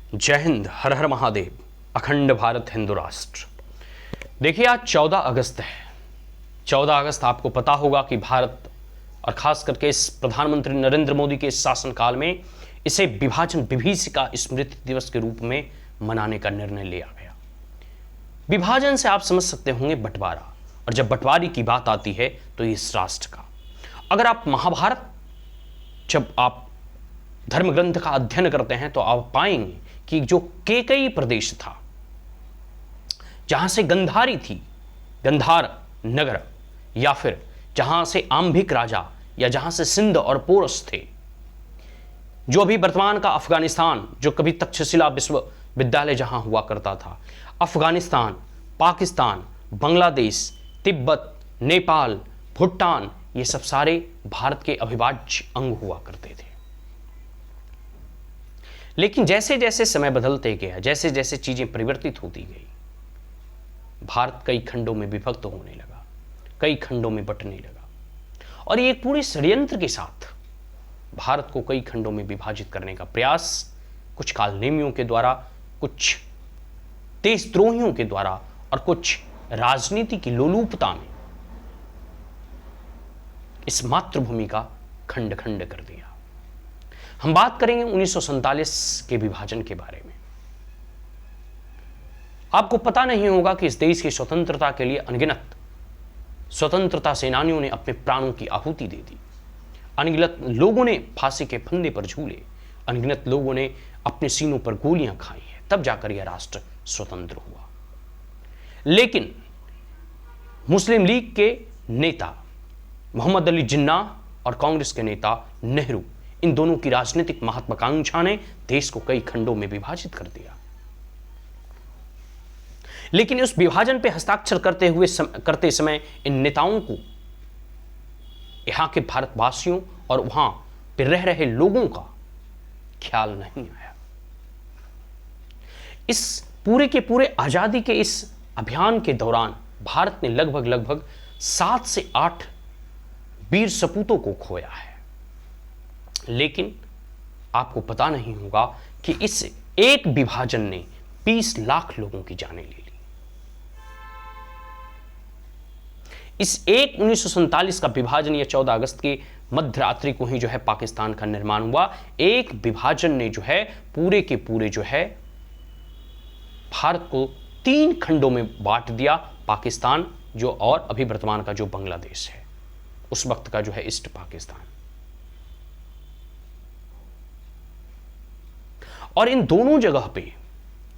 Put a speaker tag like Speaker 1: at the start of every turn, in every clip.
Speaker 1: जय हिंद, हर हर महादेव, अखंड भारत हिंदू राष्ट्र। देखिए, आज 14 अगस्त है। 14 अगस्त आपको पता होगा कि भारत और खास करके इस प्रधानमंत्री नरेंद्र मोदी के शासनकाल में इसे विभाजन विभीषिका स्मृति दिवस के रूप में मनाने का निर्णय लिया गया। विभाजन से आप समझ सकते होंगे बंटवारा, और जब बंटवारे की बात आती है तो इस राष्ट्र का, अगर आप महाभारत जब आप धर्म ग्रंथ का अध्ययन करते हैं तो आप पाएंगे कि जो केकई प्रदेश था, जहां से गंधारी थी, गंधार नगर, या फिर जहां से आंभिक राजा, या जहां से सिंध और पोरस थे, जो अभी वर्तमान का अफगानिस्तान, जो कभी तक्षशिला विश्वविद्यालय जहां हुआ करता था, अफगानिस्तान, पाकिस्तान, बांग्लादेश, तिब्बत, नेपाल, भूटान, ये सब सारे भारत के अविभाज्य अंग हुआ करते थे। लेकिन जैसे जैसे समय बदलते गया, जैसे जैसे चीजें परिवर्तित होती गई, भारत कई खंडों में विभक्त होने लगा, कई खंडों में बंटने लगा, और ये पूरे षड्यंत्र के साथ भारत को कई खंडों में विभाजित करने का प्रयास कुछ कालनेमियों के द्वारा, कुछ देशद्रोहियों के द्वारा और कुछ राजनीति की लोलुपता में इस मातृभूमि का खंड खंड कर दिया। हम बात करेंगे 1947 के विभाजन के बारे में। आपको पता नहीं होगा कि इस देश की स्वतंत्रता के लिए अनगिनत स्वतंत्रता सेनानियों ने अपने प्राणों की आहुति दे दी। अनगिनत लोगों ने फांसी के फंदे पर झूले, अनगिनत लोगों ने अपने सीनों पर गोलियां खाई हैं, तब जाकर यह राष्ट्र स्वतंत्र हुआ। लेकिन मुस्लिम लीग के नेता मोहम्मद अली जिन्नाह और कांग्रेस के नेता नेहरू, इन दोनों की राजनीतिक महत्वाकांक्षा ने देश को कई खंडों में विभाजित कर दिया। लेकिन उस विभाजन पर हस्ताक्षर करते समय इन नेताओं को यहां के भारतवासियों और वहां पर रह रहे लोगों का ख्याल नहीं आया। इस पूरे के पूरे आजादी के इस अभियान के दौरान भारत ने लगभग 7 से 8 वीर सपूतों को खोया है। लेकिन आपको पता नहीं होगा कि इस एक विभाजन ने 20 लाख लोगों की जानें ले ली। इस एक 1947 का विभाजन या 14 अगस्त की मध्यरात्रि को ही जो है पाकिस्तान का निर्माण हुआ। एक विभाजन ने जो है पूरे के पूरे जो है भारत को 3 खंडों में बांट दिया। पाकिस्तान जो, और अभी वर्तमान का जो बांग्लादेश है, उस वक्त का जो है ईस्ट पाकिस्तान। और इन दोनों जगह पे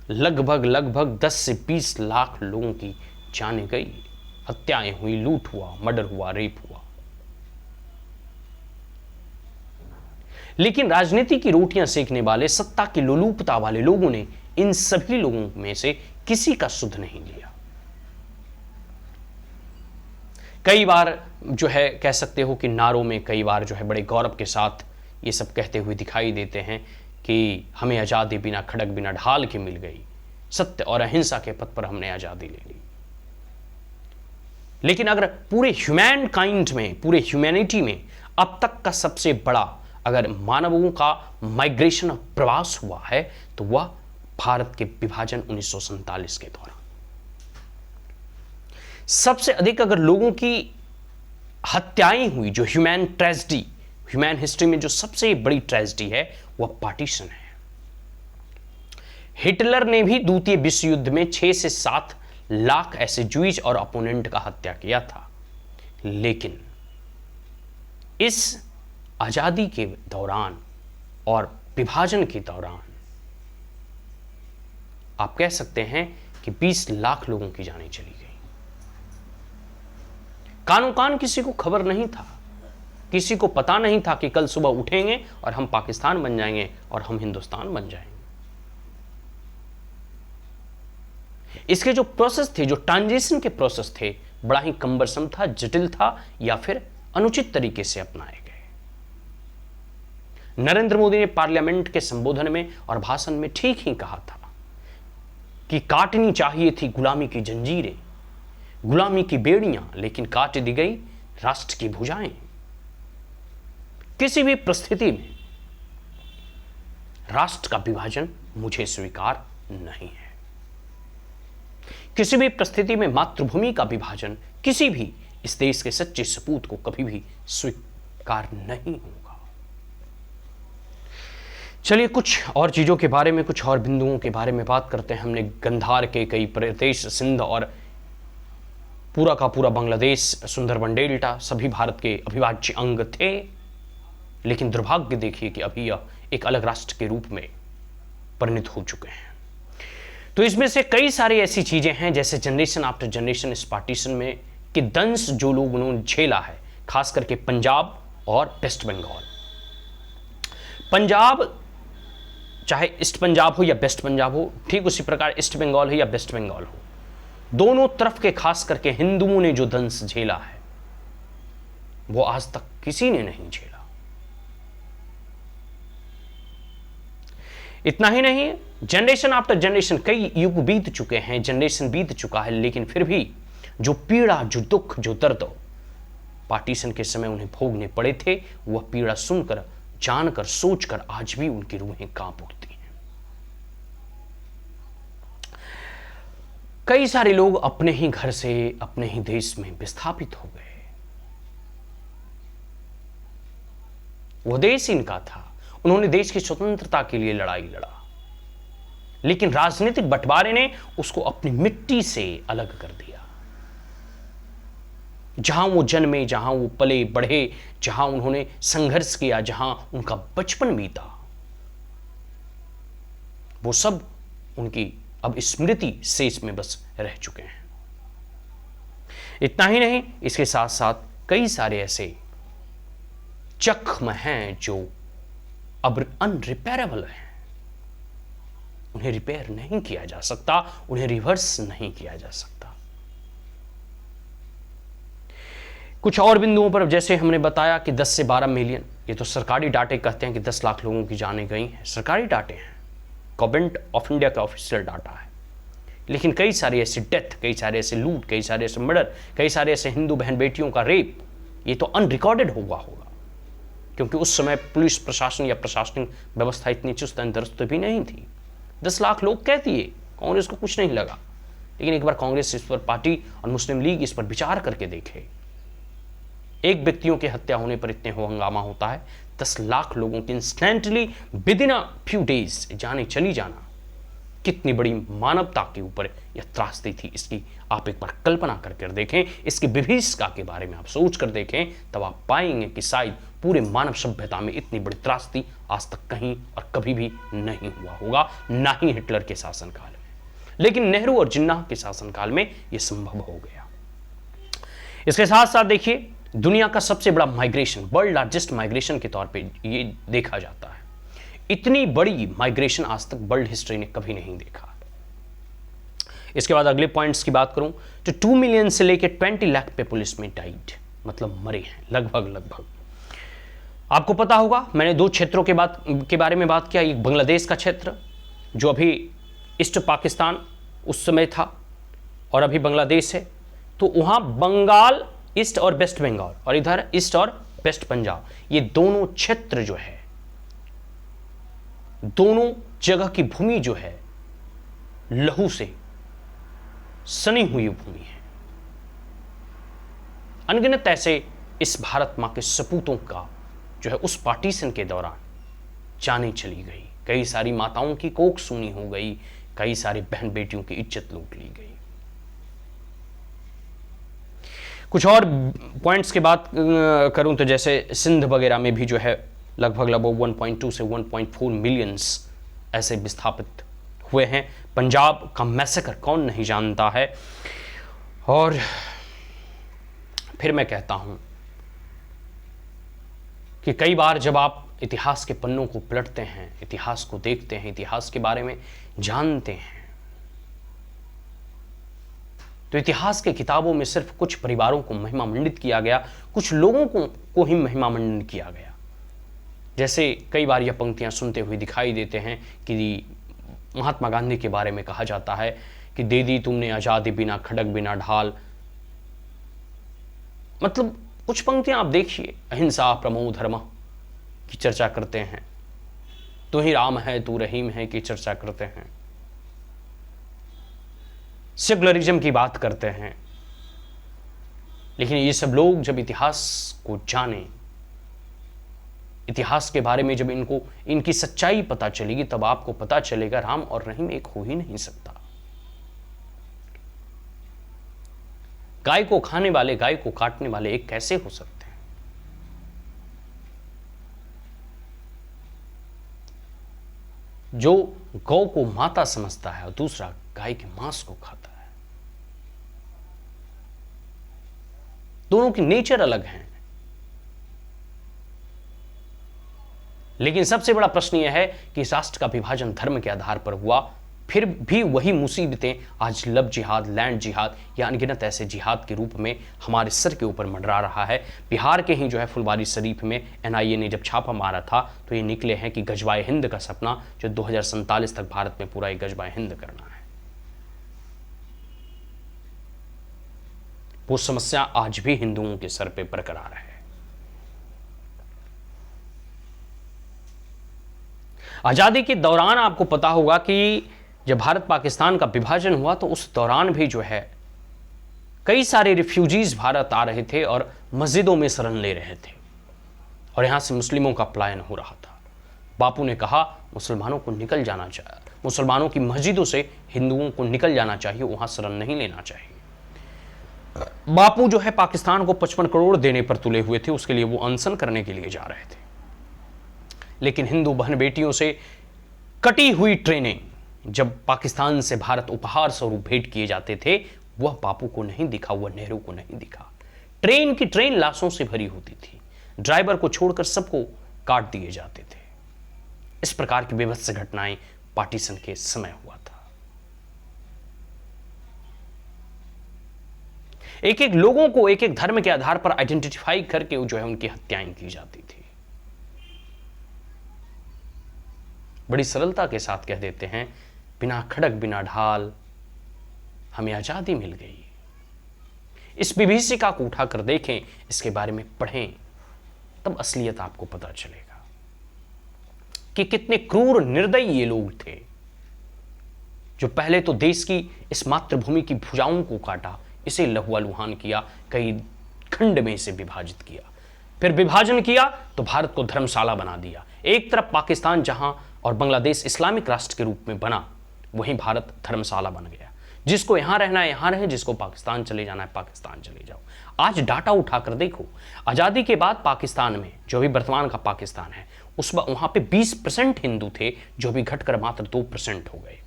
Speaker 1: लगभग 10 से 20 लाख लोगों की जानें गई, हत्याएं हुई, लूट हुआ, मर्डर हुआ, रेप हुआ। लेकिन राजनीति की रोटियां सेकने वाले, सत्ता की लोलुपता वाले लोगों ने इन सभी लोगों में से किसी का सुध नहीं लिया। कई बार जो है कह सकते हो कि नारों में कई बार जो है बड़े गौरव के साथ ये सब कहते हुए दिखाई देते हैं कि हमें आजादी बिना खड़क बिना ढाल के मिल गई, सत्य और अहिंसा के पथ पर हमने आजादी ले ली। लेकिन अगर पूरे ह्यूमैन काइंड में, पूरे ह्यूमैनिटी में अब तक का सबसे बड़ा अगर मानवों का माइग्रेशन प्रवास हुआ है तो वह भारत के विभाजन 1947 के दौरान। सबसे अधिक अगर लोगों की हत्याएं हुई, जो ह्यूमैन ट्रेजेडी, ह्यूमैन हिस्ट्री में जो सबसे बड़ी ट्रेजेडी है वह पार्टीशन है। हिटलर ने भी द्वितीय विश्व युद्ध में 6 से 7 लाख ऐसे जूइश और अपोनेंट का हत्या किया था। लेकिन इस आजादी के दौरान और विभाजन के दौरान आप कह सकते हैं कि 20 लाख लोगों की जानें चली गई। कानो कान किसी को खबर नहीं था, किसी को पता नहीं था कि कल सुबह उठेंगे और हम पाकिस्तान बन जाएंगे और हम हिंदुस्तान बन जाएंगे। इसके जो प्रोसेस थे, जो ट्रांजिशन के प्रोसेस थे, बड़ा ही कम्बरसम था, जटिल था, या फिर अनुचित तरीके से अपनाए गए। नरेंद्र मोदी ने पार्लियामेंट के संबोधन में और भाषण में ठीक ही कहा था कि काटनी चाहिए थी गुलामी की जंजीरें, गुलामी की बेड़ियां, लेकिन काट दी गई राष्ट्र की भुजाएं। किसी भी परिस्थिति में राष्ट्र का विभाजन मुझे स्वीकार नहीं है। किसी भी परिस्थिति में मातृभूमि का विभाजन किसी भी इस देश के सच्चे सपूत को कभी भी स्वीकार नहीं होगा। चलिए कुछ और चीजों के बारे में, कुछ और बिंदुओं के बारे में बात करते हैं। हमने गंधार के कई प्रदेश, सिंध और पूरा का पूरा बांग्लादेश, सुंदरबन डेल्टा सभी भारत के अविभाज्य अंग थे, लेकिन दुर्भाग्य देखिए कि अभी यह एक अलग राष्ट्र के रूप में परिणत हो चुके हैं। तो इसमें से कई सारी ऐसी चीजें हैं, जैसे जनरेशन आफ्टर जनरेशन इस पार्टीशन में कि दंश जो लोगों ने झेला है, खास करके पंजाब और वेस्ट बंगाल। पंजाब चाहे ईस्ट पंजाब हो या वेस्ट पंजाब हो, ठीक उसी प्रकार ईस्ट बंगाल हो या वेस्ट बंगाल हो, दोनों तरफ के खास करके हिंदुओं ने जो दंश झेला है वो आज तक किसी ने नहीं झेला। इतना ही नहीं, जनरेशन आफ्टर जनरेशन, कई युग बीत चुके हैं, जनरेशन बीत चुका है, लेकिन फिर भी जो पीड़ा, जो दुख, जो दर्द पार्टीशन के समय उन्हें भोगने पड़े थे, वह पीड़ा सुनकर, जानकर, सोचकर आज भी उनकी रूहें कांप उठती हैं। कई सारे लोग अपने ही घर से, अपने ही देश में विस्थापित हो गए। वह देश इनका था, उन्होंने देश की स्वतंत्रता के लिए लड़ाई लड़ा, लेकिन राजनीतिक बंटवारे ने उसको अपनी मिट्टी से अलग कर दिया। जहां वो जन्मे, जहां वो पले बढ़े, जहां उन्होंने संघर्ष किया, जहां उनका बचपन बीता, वो सब उनकी अब स्मृति शेष में बस रह चुके हैं। इतना ही नहीं, इसके साथ साथ कई सारे ऐसे जख्म हैं जो अब अनरिपेयरेबल हैं, उन्हें रिपेयर नहीं किया जा सकता, उन्हें रिवर्स नहीं किया जा सकता। कुछ और बिंदुओं पर, जैसे हमने बताया कि 10 से 12 मिलियन, ये तो सरकारी डाटे कहते हैं कि 10 लाख लोगों की जानें गई हैं, सरकारी डाटे हैं, गवर्नमेंट ऑफ इंडिया का ऑफिशियल डाटा है। लेकिन कई सारे ऐसे डेथ, कई सारे ऐसे लूट, कई सारे ऐसे मर्डर, कई सारे ऐसे हिंदू बहन बेटियों का रेप, ये तो अनरिकॉर्डेड होगा, क्योंकि उस समय पुलिस प्रशासन या प्रशासनिक व्यवस्था इतनी चुस्त दुरुस्त भी नहीं थी। 10 लाख लोग कह दिए, कांग्रेस को कुछ नहीं लगा, लेकिन एक बार कांग्रेस इस पर पार्टी और मुस्लिम लीग इस पर विचार करके देखे। एक व्यक्तियों की हत्या होने पर इतने हो हंगामा होता है, 10 लाख लोगों की instantly with in a few days जाने चली जाना, कितनी बड़ी मानवता के ऊपर यह त्रासदी थी, इसकी आप एक बार कल्पना करके देखें, इसकी विभीषिका के बारे में आप सोच कर देखें, तब आप पाएंगे कि शायद पूरे मानव सभ्यता में इतनी बड़ी त्रासदी आज तक कहीं और कभी भी नहीं हुआ होगा, ना ही हिटलर के शासनकाल में। लेकिन नेहरू और जिन्नाह के शासनकाल में यह संभव हो गया। इसके साथ साथ देखिए, दुनिया का सबसे बड़ा माइग्रेशन, वर्ल्ड लार्जेस्ट माइग्रेशन के तौर पे ये देखा जाता है। इतनी बड़ी माइग्रेशन आज तक वर्ल्ड हिस्ट्री ने कभी नहीं देखा। इसके बाद अगले पॉइंट्स की बात करूं तो 2 मिलियन से लेकर 20 लाख पीपल्स में डाइड, मतलब मरे हैं लगभग। आपको पता होगा, मैंने 2 क्षेत्रों के बारे में बात किया। एक बांग्लादेश का क्षेत्र जो अभी ईस्ट पाकिस्तान उस समय था और अभी बांग्लादेश है, तो वहां बंगाल ईस्ट और वेस्ट बंगाल, और इधर ईस्ट और वेस्ट पंजाब, ये दोनों क्षेत्र जो है, दोनों जगह की भूमि जो है लहू से सनी हुई भूमि है। अनगिनत ऐसे इस भारत मां के सपूतों का जो है उस पार्टीशन के दौरान जाने चली गई, कई सारी माताओं की कोख सूनी हो गई, कई सारी बहन बेटियों की इज्जत लूट ली गई। कुछ और पॉइंट्स की बात करूं तो जैसे सिंध वगैरह में भी जो है लगभग 1.2 से 1.4 मिलियंस ऐसे विस्थापित हुए हैं। पंजाब का मैसेकर कौन नहीं जानता है। और फिर मैं कहता हूं कि कई बार जब आप इतिहास के पन्नों को पलटते हैं, इतिहास को देखते हैं, इतिहास के बारे में जानते हैं, तो इतिहास के किताबों में सिर्फ कुछ परिवारों को महिमा मंडित किया गया, कुछ लोगों को ही महिमा मंडित किया गया। जैसे कई बार यह पंक्तियां सुनते हुए दिखाई देते हैं कि महात्मा गांधी के बारे में कहा जाता है कि दे दी तुमने आजादी बिना खड़ग बिना ढाल। मतलब कुछ पंक्तियां आप देखिए, अहिंसा परमो धर्म की चर्चा करते हैं, तू ही राम है तू रहीम है की चर्चा करते हैं, सेकुलरिज्म की बात करते हैं। लेकिन ये सब लोग जब इतिहास को जाने, इतिहास के बारे में जब इनको इनकी सच्चाई पता चलेगी, तब आपको पता चलेगा राम और रहीम एक हो ही नहीं सकता। गाय को खाने वाले, गाय को काटने वाले एक कैसे हो सकते हैं? जो गौ को माता समझता है और दूसरा गाय के मांस को खाता है, दोनों की नेचर अलग है। लेकिन सबसे बड़ा प्रश्न यह है कि इस राष्ट्र का विभाजन धर्म के आधार पर हुआ, फिर भी वही मुसीबतें आज लव जिहाद, लैंड जिहाद या अनगिनत ऐसे जिहाद के रूप में हमारे सर के ऊपर मंडरा रहा है। बिहार के ही जो है फुलवारी शरीफ में एनआईए ने जब छापा मारा था तो ये निकले हैं कि गजवाए हिंद का सपना जो 2047 तक भारत में पूरा एक गजवाए हिंद करना है, वो समस्या आज भी हिंदुओं के सर पे बरकरार है। आजादी के दौरान आपको पता होगा कि जब भारत पाकिस्तान का विभाजन हुआ तो उस दौरान भी जो है कई सारे रिफ्यूजीज भारत आ रहे थे और मस्जिदों में शरण ले रहे थे और यहां से मुस्लिमों का पलायन हो रहा था। बापू ने कहा मुसलमानों को निकल जाना चाहिए, मुसलमानों की मस्जिदों से हिंदुओं को निकल जाना चाहिए, वहां शरण नहीं लेना चाहिए। बापू जो है पाकिस्तान को 55 करोड़ देने पर तुले हुए थे, उसके लिए वो अनशन करने के लिए जा रहे थे। लेकिन हिंदू बहन बेटियों से कटी हुई ट्रेनें जब पाकिस्तान से भारत उपहार स्वरूप भेंट किए जाते थे, वह बापू को नहीं दिखा, वह नेहरू को नहीं दिखा। ट्रेन की ट्रेन लाशों से भरी होती थी, ड्राइवर को छोड़कर सबको काट दिए जाते थे। इस प्रकार की विभत्स घटनाएं पार्टीशन के समय हुआ था। एक एक लोगों को एक एक धर्म के आधार पर आइडेंटिफाई करके जो है उनकी हत्याएं की जाती थी। बड़ी सरलता के साथ कह देते हैं बिना खड़क बिना ढाल हमें आजादी मिल गई। इस विभीषिका को उठाकर देखें, इसके बारे में पढ़ें, तब असलियत आपको पता चलेगा कि कितने क्रूर निर्दयी ये लोग थे जो पहले तो देश की इस मातृभूमि की भुजाओं को काटा, इसे लहूलुहान किया, कई खंड में इसे विभाजित किया, फिर विभाजन किया तो भारत को धर्मशाला बना दिया। एक तरफ पाकिस्तान जहां और बांग्लादेश इस्लामिक राष्ट्र के रूप में बना, वहीं भारत धर्मशाला बन गया। जिसको यहां रहना है यहां रहे, जिसको पाकिस्तान चले जाना है पाकिस्तान चले जाओ। आज डाटा उठाकर देखो, आजादी के बाद पाकिस्तान में, जो भी वर्तमान का पाकिस्तान है, उस वहां पे 20% हिंदू थे, जो भी घटकर मात्र 2% हो गए।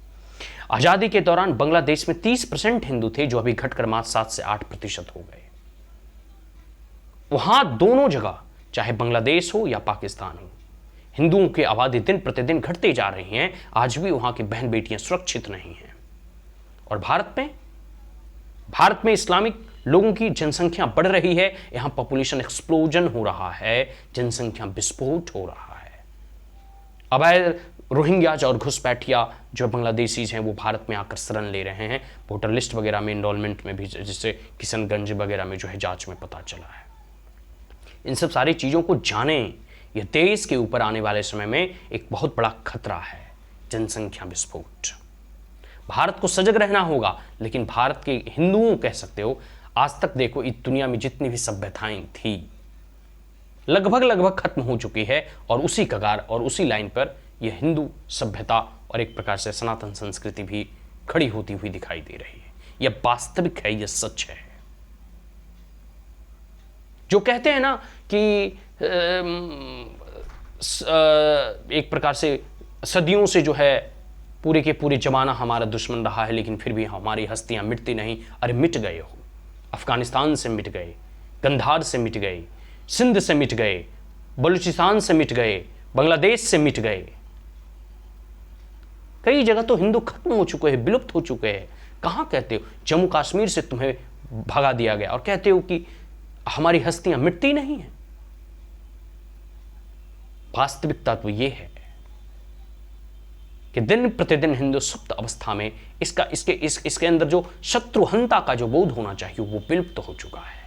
Speaker 1: आजादी के दौरान बांग्लादेश में 30% हिंदू थे, जो अभी घटकर मात्र 7 से 8% हो गए। वहां दोनों जगह, चाहे बांग्लादेश हो या पाकिस्तान हो, हिंदुओं की आबादी दिन प्रतिदिन घटते जा रही हैं। आज भी वहां की बहन बेटियां सुरक्षित नहीं हैं। और भारत में इस्लामिक लोगों की जनसंख्या बढ़ रही है, यहां पॉपुलेशन एक्सप्लोजन हो रहा है, जनसंख्या विस्फोट हो रहा है। अवैध रोहिंग्याज और घुसपैठिया जो बांग्लादेशीज हैं वो भारत में आकर शरण ले रहे हैं। वोटर लिस्ट वगैरह में, इनरोलमेंट में भी, जिससे किशनगंज वगैरह में जो है जांच में पता चला है। इन सब सारी चीजों को जानें। यह देश के ऊपर आने वाले समय में एक बहुत बड़ा खतरा है, जनसंख्या विस्फोट। भारत को सजग रहना होगा, लेकिन भारत के हिंदुओं कह सकते हो, आज तक देखो इस दुनिया में जितनी भी सभ्यताएं थी लगभग खत्म हो चुकी है, और उसी कगार और उसी लाइन पर यह हिंदू सभ्यता और एक प्रकार से सनातन संस्कृति भी खड़ी होती हुई दिखाई दे रही है। यह वास्तविक है, यह सच है। जो कहते हैं ना कि एक प्रकार से सदियों से जो है पूरे के पूरे जमाना हमारा दुश्मन रहा है, लेकिन फिर भी हमारी हस्तियां मिटती नहीं। अरे मिट गए हो, अफगानिस्तान से मिट गए, गंधार से मिट गए, सिंध से मिट गए, बलूचिस्तान से मिट गए, बांग्लादेश से मिट गए। कई जगह तो हिंदू खत्म हो चुके हैं, विलुप्त हो चुके हैं। कहां कहते हो जम्मू कश्मीर से तुम्हें भगा दिया गया और कहते हो कि हमारी हस्तियां मिटती नहीं है। वास्तविकता तो यह है कि दिन प्रतिदिन हिंदू सुप्त अवस्था में इसके अंदर जो शत्रुहंता का जो बोध होना चाहिए वो विलुप्त हो चुका है।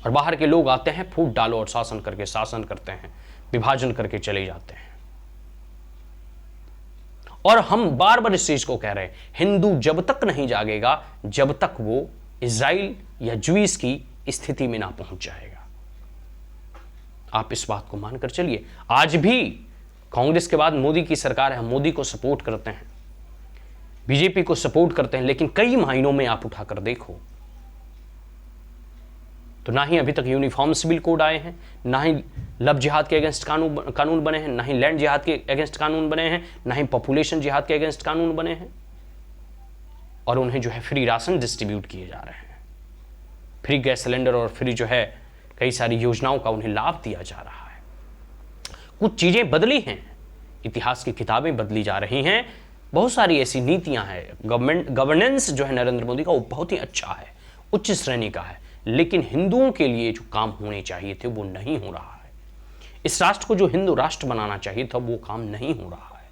Speaker 1: और बाहर के लोग आते हैं, फूट डालो और शासन करके शासन करते हैं। विभाजन करके चले जाते हैं। और हम बार बार इस चीज को कह रहे हैं, हिंदू जब तक नहीं जागेगा जब तक वो इजराइल या ज्यूइश की स्थिति में ना पहुंच जाएगा। आप इस बात को मानकर चलिए। आज भी कांग्रेस के बाद मोदी की सरकार है, हम मोदी को सपोर्ट करते हैं, बीजेपी को सपोर्ट करते हैं, लेकिन कई मायनों में आप उठाकर देखो तो ना ही अभी तक यूनिफॉर्म सिविल कोड आए हैं, ना ही लव जिहाद के अगेंस्ट कानून बने हैं, ना ही लैंड जिहाद के अगेंस्ट कानून बने हैं, ना ही पॉपुलेशन जिहाद के अगेंस्ट कानून बने हैं। और उन्हें जो है फ्री राशन डिस्ट्रीब्यूट किए जा रहे हैं, फ्री गैस सिलेंडर और फ्री जो है कई सारी योजनाओं का उन्हें लाभ दिया जा रहा है। कुछ चीजें बदली हैं, इतिहास की किताबें बदली जा रही हैं, बहुत सारी ऐसी नीतियां हैं, गवर्नेंस जो है नरेंद्र मोदी का वो बहुत ही अच्छा है, उच्च श्रेणी का है, लेकिन हिंदुओं के लिए जो काम होने चाहिए थे वो नहीं हो रहा है। इस राष्ट्र को जो हिंदू राष्ट्र बनाना चाहिए था वो काम नहीं हो रहा है।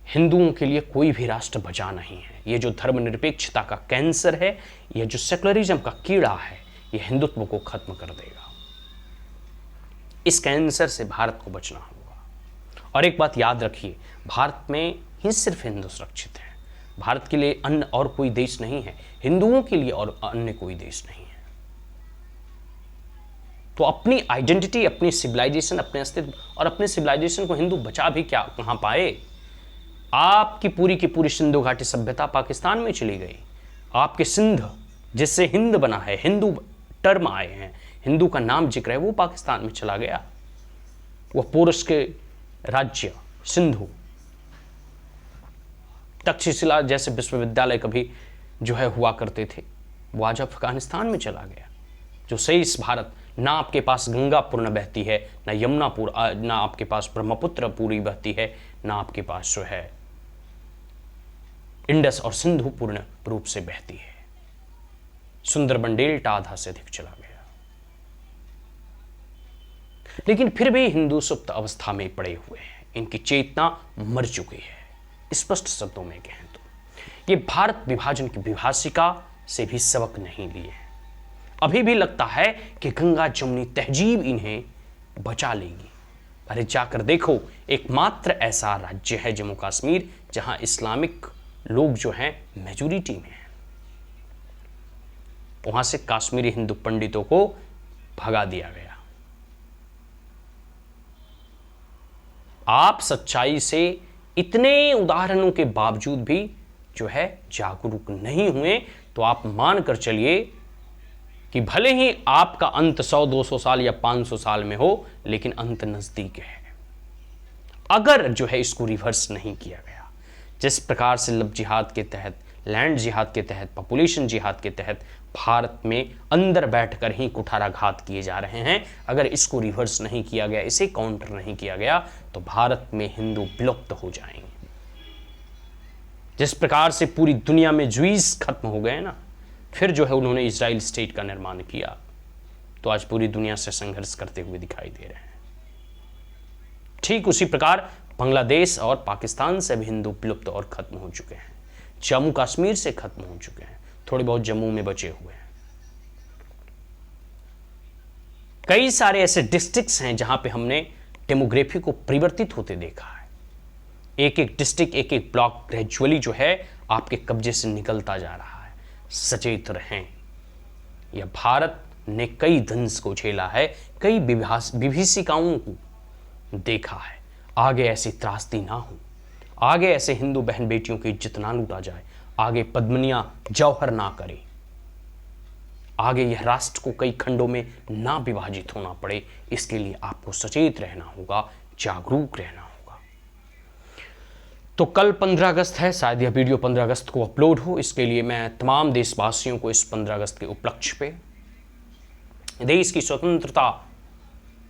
Speaker 1: हिंदुओं के लिए कोई भी राष्ट्र बचा नहीं है। ये जो धर्मनिरपेक्षता का कैंसर है, यह जो सेकुलरिज्म का कीड़ा है, यह हिंदुत्व को खत्म कर देगा। इस कैंसर से भारत को बचना होगा। और एक बात याद रखिए, भारत में ही सिर्फ हिंदू सुरक्षित है। भारत के लिए अन्य और कोई देश नहीं है, हिंदुओं के लिए और अन्य कोई देश नहीं है। तो अपनी आइडेंटिटी, अपनी सिविलाइजेशन, अपने अस्तित्व और अपने सिविलाइजेशन को हिंदू बचा भी क्या कहां पाए। आपकी पूरी की पूरी सिंधु घाटी सभ्यता पाकिस्तान में चली गई। आपके सिंध जिससे हिंद बना है, हिंदू टर्म आए हैं, हिंदू का नाम जिक्र है, वो पाकिस्तान में चला गया। वह पुरुष के राज्य सिंधु, तक्षशिला जैसे विश्वविद्यालय कभी जो है हुआ करते थे, वो आज अफगानिस्तान में चला गया। जो शेष भारत, ना आपके पास गंगा पूर्ण बहती है, ना यमुनापुर, ना आपके पास ब्रह्मपुत्र पूरी बहती है, ना आपके पास जो है इंडस और सिंधु पूर्ण रूप से बहती है। सुंदरबन डेल्टा आधा से अधिक चला गया। लेकिन फिर भी हिंदू सुप्त अवस्था में पड़े हुए हैं, इनकी चेतना मर चुकी है। स्पष्ट शब्दों में कहें तो ये भारत विभाजन की विभाषिका से भी सबक नहीं लिए। अभी भी लगता है कि गंगा जमुनी तहजीब इन्हें बचा लेगी। अरे जाकर देखो, एकमात्र ऐसा राज्य है जम्मू कश्मीर जहां इस्लामिक लोग जो हैं मेजोरिटी में हैं। वहां से कश्मीरी हिंदू पंडितों को भगा दिया गया। आप सच्चाई से इतने उदाहरणों के बावजूद भी जो है जागरूक नहीं हुए तो आप मान कर चलिए कि भले ही आपका अंत 100-200 साल या 500 साल में हो, लेकिन अंत नजदीक है। अगर जो है इसको रिवर्स नहीं किया गया, जिस प्रकार से लव जिहाद के तहत, लैंड जिहाद के तहत, पॉपुलेशन जिहाद के तहत भारत में अंदर बैठकर ही कुठाराघात किए जा रहे हैं, अगर इसको रिवर्स नहीं किया गया, इसे काउंटर नहीं किया गया, तो भारत में हिंदू विलुप्त हो जाएंगे। जिस प्रकार से पूरी दुनिया में ज्यूइश खत्म हो गए ना, फिर जो है उन्होंने इजराइल स्टेट का निर्माण किया, तो आज पूरी दुनिया से संघर्ष करते हुए दिखाई दे रहे हैं। ठीक उसी प्रकार बांग्लादेश और पाकिस्तान से भी हिंदू विलुप्त और खत्म हो चुके हैं। जम्मू कश्मीर से खत्म हो चुके हैं, थोड़े बहुत जम्मू में बचे हुए हैं। कई सारे ऐसे डिस्ट्रिक्ट्स हैं जहां पे हमने डेमोग्राफी को परिवर्तित होते देखा है। एक एक डिस्ट्रिक्ट, एक एक ब्लॉक ग्रेजुअली जो है आपके कब्जे से निकलता जा रहा है। सचेत रहें, यह भारत ने कई दंश को झेला है, कई विभीषिकाओं को देखा है। आगे ऐसी त्रासदी ना हो, आगे ऐसे हिंदू बहन बेटियों की इज्जत ना लूटा जाए, आगे पद्मनिया जौहर ना करे, आगे यह राष्ट्र को कई खंडों में ना विभाजित होना पड़े। इसके लिए आपको सचेत रहना होगा, जागरूक रहना होगा। तो कल 15 अगस्त है, शायद यह वीडियो 15 अगस्त को अपलोड हो। इसके लिए मैं तमाम देशवासियों को इस 15 अगस्त के उपलक्ष्य पे, देश की स्वतंत्रता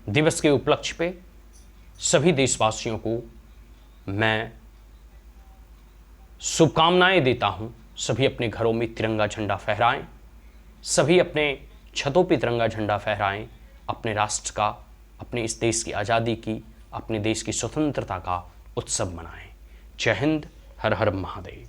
Speaker 1: दिवस के उपलक्ष्य पे सभी देशवासियों को मैं शुभकामनाएं देता हूं। सभी अपने घरों में तिरंगा झंडा फहराएं, सभी अपने छतों पर तिरंगा झंडा फहराएं, अपने राष्ट्र का, अपने इस देश की आज़ादी की, अपने देश की स्वतंत्रता का उत्सव मनाएं। जय हिंद, हर हर महादेव।